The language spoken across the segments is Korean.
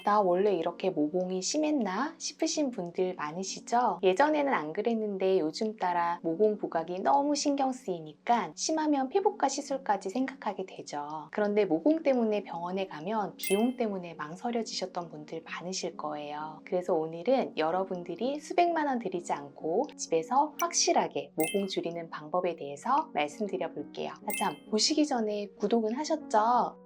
나 원래 이렇게 모공이 심했나 싶으신 분들 많으시죠? 예전에는 안 그랬는데 요즘 따라 모공 부각이 너무 신경 쓰이니까 심하면 피부과 시술까지 생각하게 되죠. 그런데 모공 때문에 병원에 가면 비용 때문에 망설여지셨던 분들 많으실 거예요. 그래서 오늘은 여러분들이 수백만 원 들이지 않고 집에서 확실하게 모공 줄이는 방법에 대해서 말씀드려 볼게요. 참, 보시기 전에 구독은 하셨죠?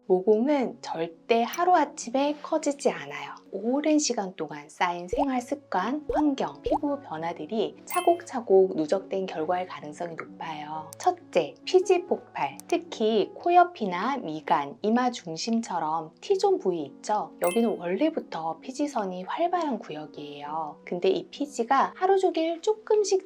모공은 절대 하루아침에 커지지 않아요. 오랜 시간 동안 쌓인 생활 습관, 환경, 피부 변화들이 차곡차곡 누적된 결과일 가능성이 높아요. 첫째, 피지 폭발. 특히 코 옆이나 미간, 이마 중심처럼 T존 부위 있죠? 여기는 원래부터 피지선이 활발한 구역이에요. 근데 이 피지가 하루 종일 조금씩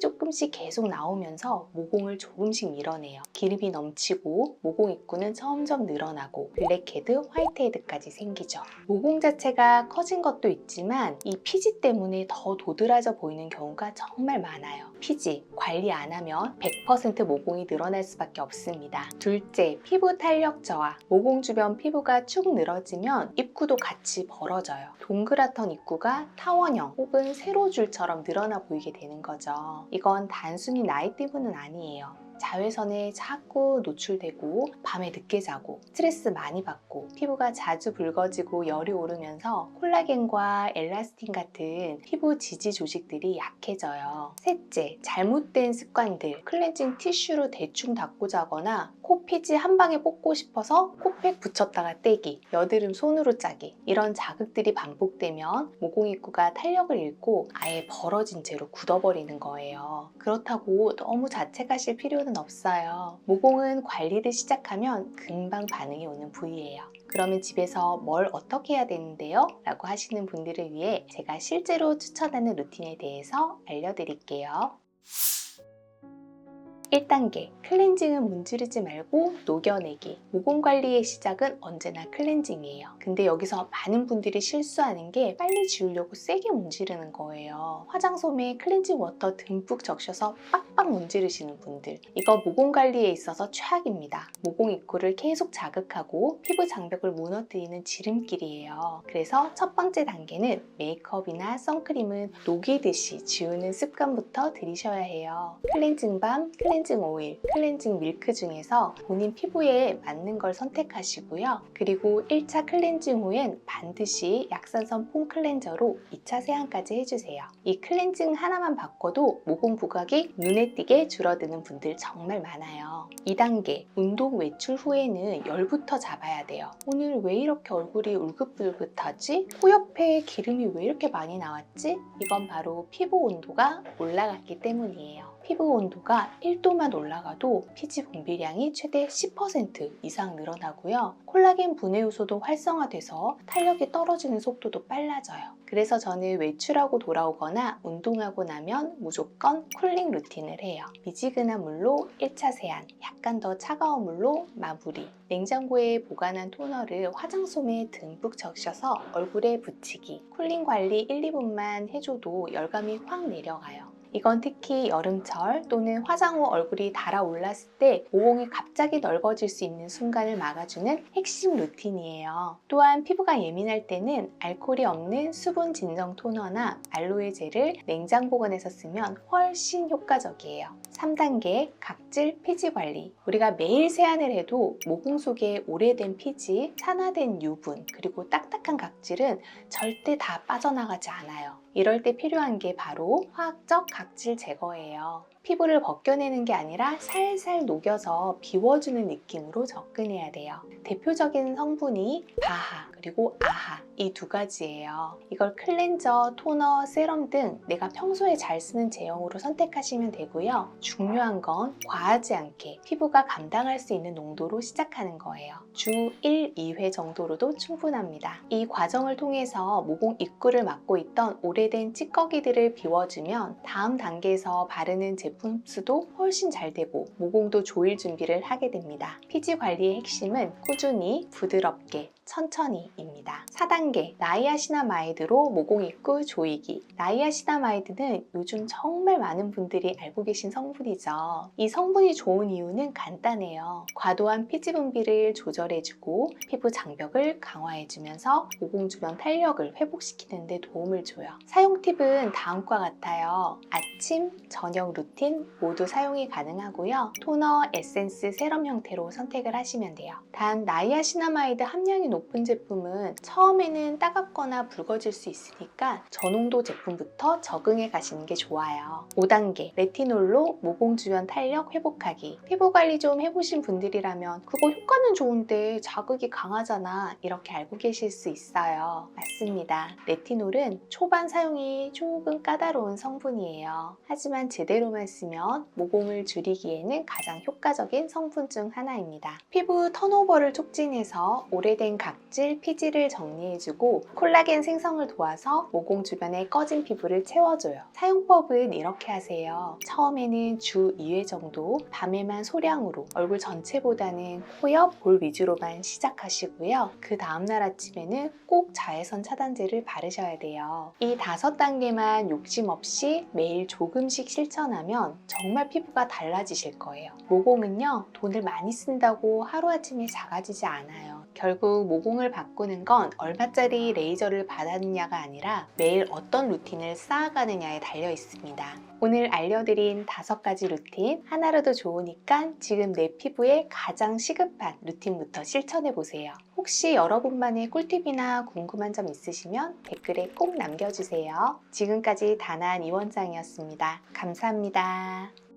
계속 나오면서 모공을 조금씩 밀어내요. 기름이 넘치고 모공 입구는 점점 늘어나고 블랙헤드, 화이트헤드까지 생기죠. 모공 자체가 커진 것도 있지만 이 피지 때문에 더 도드라져 보이는 경우가 정말 많아요. 피지 관리 안 하면 100% 모공이 늘어날 수밖에 없습니다. 둘째, 피부 탄력 저하. 모공 주변 피부가 축 늘어지면 입구도 같이 벌어져요. 동그랗던 입구가 타원형 혹은 세로줄처럼 늘어나 보이게 되는 거죠. 이건 단순히 나이 때문은 아니에요. 자외선에 자꾸 노출되고 밤에 늦게 자고 스트레스 많이 받고 피부가 자주 붉어지고 열이 오르면서 콜라겐과 엘라스틴 같은 피부 지지 조직들이 약해져요. 셋째, 잘못된 습관들. 클렌징 티슈로 대충 닦고 자거나 코 피지 한 방에 뽑고 싶어서 코팩 붙였다가 떼기, 여드름 손으로 짜기, 이런 자극들이 반복되면 모공 입구가 탄력을 잃고 아예 벌어진 채로 굳어버리는 거예요. 그렇다고 너무 자책하실 필요는 없어요. 모공은 관리를 시작하면 금방 반응이 오는 부위예요. 그러면 집에서 뭘 어떻게 해야 되는데요? 라고 하시는 분들을 위해 제가 실제로 추천하는 루틴에 대해서 알려드릴게요. 1단계, 클렌징은 문지르지 말고 녹여내기. 모공 관리의 시작은 언제나 클렌징이에요. 근데 여기서 많은 분들이 실수하는 게 빨리 지우려고 세게 문지르는 거예요. 화장솜에 클렌징 워터 듬뿍 적셔서 빡빡 문지르시는 분들. 이거 모공 관리에 있어서 최악입니다. 모공 입구를 계속 자극하고 피부 장벽을 무너뜨리는 지름길이에요. 그래서 첫 번째 단계는 메이크업이나 선크림은 녹이듯이 지우는 습관부터 들이셔야 해요. 클렌징 밤, 클렌징 오일, 클렌징 밀크 중에서 본인 피부에 맞는 걸 선택하시고요. 그리고 1차 클렌징 후엔 반드시 약산성 폼 클렌저로 2차 세안까지 해주세요. 이 클렌징 하나만 바꿔도 모공 부각이 눈에 띄게 줄어드는 분들 정말 많아요. 2단계, 운동 외출 후에는 열부터 잡아야 돼요. 오늘 왜 이렇게 얼굴이 울긋불긋하지? 코 옆에 기름이 왜 이렇게 많이 나왔지? 이건 바로 피부 온도가 올라갔기 때문이에요. 피부 온도가 1도만 올라가도 피지 분비량이 최대 10% 이상 늘어나고요. 콜라겐 분해 요소도 활성화돼서 탄력이 떨어지는 속도도 빨라져요. 그래서 저는 외출하고 돌아오거나 운동하고 나면 무조건 쿨링 루틴을 해요. 미지근한 물로 1차 세안, 약간 더 차가운 물로 마무리. 냉장고에 보관한 토너를 화장솜에 듬뿍 적셔서 얼굴에 붙이기. 쿨링 관리 1, 2분만 해줘도 열감이 확 내려가요. 이건 특히 여름철 또는 화장 후 얼굴이 달아올랐을 때 모공이 갑자기 넓어질 수 있는 순간을 막아주는 핵심 루틴이에요. 또한 피부가 예민할 때는 알코올이 없는 수분 진정 토너나 알로에 젤을 냉장 보관해서 쓰면 훨씬 효과적이에요. 3단계, 각질 피지 관리. 우리가 매일 세안을 해도 모공 속에 오래된 피지, 산화된 유분, 그리고 딱딱한 각질은 절대 다 빠져나가지 않아요. 이럴 때 필요한 게 바로 화학적 각질 제거예요. 피부를 벗겨내는 게 아니라 살살 녹여서 비워주는 느낌으로 접근해야 돼요. 대표적인 성분이 바하 그리고 아하, 이 두 가지예요. 이걸 클렌저, 토너, 세럼 등 내가 평소에 잘 쓰는 제형으로 선택하시면 되고요. 중요한 건 과하지 않게 피부가 감당할 수 있는 농도로 시작하는 거예요. 주 1, 2회 정도로도 충분합니다. 이 과정을 통해서 모공 입구를 막고 있던 오래된 찌꺼기들을 비워주면 다음 단계에서 바르는 제품 제품 흡수도 훨씬 잘 되고 모공도 조일 준비를 하게 됩니다. 피지 관리의 핵심은 꾸준히, 부드럽게, 천천히입니다. 4단계 나이아시나마이드로 모공 입구 조이기. 나이아시나마이드는 요즘 정말 많은 분들이 알고 계신 성분이죠. 이 성분이 좋은 이유는 간단해요. 과도한 피지 분비를 조절해주고 피부 장벽을 강화해주면서 모공 주변 탄력을 회복시키는 데 도움을 줘요. 사용 팁은 다음과 같아요. 아침, 저녁 루틴 모두 사용이 가능하고요. 토너, 에센스, 세럼 형태로 선택을 하시면 돼요. 단 나이아시나마이드 함량이 높은 제품은 처음에는 따갑거나 붉어질 수 있으니까 저농도 제품부터 적응해 가시는 게 좋아요. 5단계 레티놀로 모공 주변 탄력 회복하기. 피부 관리 좀 해보신 분들이라면 그거 효과는 좋은데 자극이 강하잖아 이렇게 알고 계실 수 있어요. 맞습니다. 레티놀은 초반 사용이 조금 까다로운 성분이에요. 하지만 제대로만 쓰면 모공을 줄이기에는 가장 효과적인 성분 중 하나입니다. 피부 턴오버를 촉진해서 오래된 각질, 피지를 정리해주고 콜라겐 생성을 도와서 모공 주변에 꺼진 피부를 채워줘요. 사용법은 이렇게 하세요. 처음에는 주 2회 정도 밤에만 소량으로 얼굴 전체보다는 코 옆, 볼 위주로만 시작하시고요. 그 다음날 아침에는 꼭 자외선 차단제를 바르셔야 돼요. 이 5단계만 욕심 없이 매일 조금씩 실천하면 정말 피부가 달라지실 거예요. 모공은요, 돈을 많이 쓴다고 하루아침에 작아지지 않아요. 결국 모공을 바꾸는 건 얼마짜리 레이저를 받았느냐가 아니라 매일 어떤 루틴을 쌓아가느냐에 달려 있습니다. 오늘 알려드린 5가지 루틴 하나라도 좋으니까 지금 내 피부에 가장 시급한 루틴부터 실천해보세요. 혹시 여러분만의 꿀팁이나 궁금한 점 있으시면 댓글에 꼭 남겨주세요. 지금까지 다나한 이원장이었습니다. 감사합니다.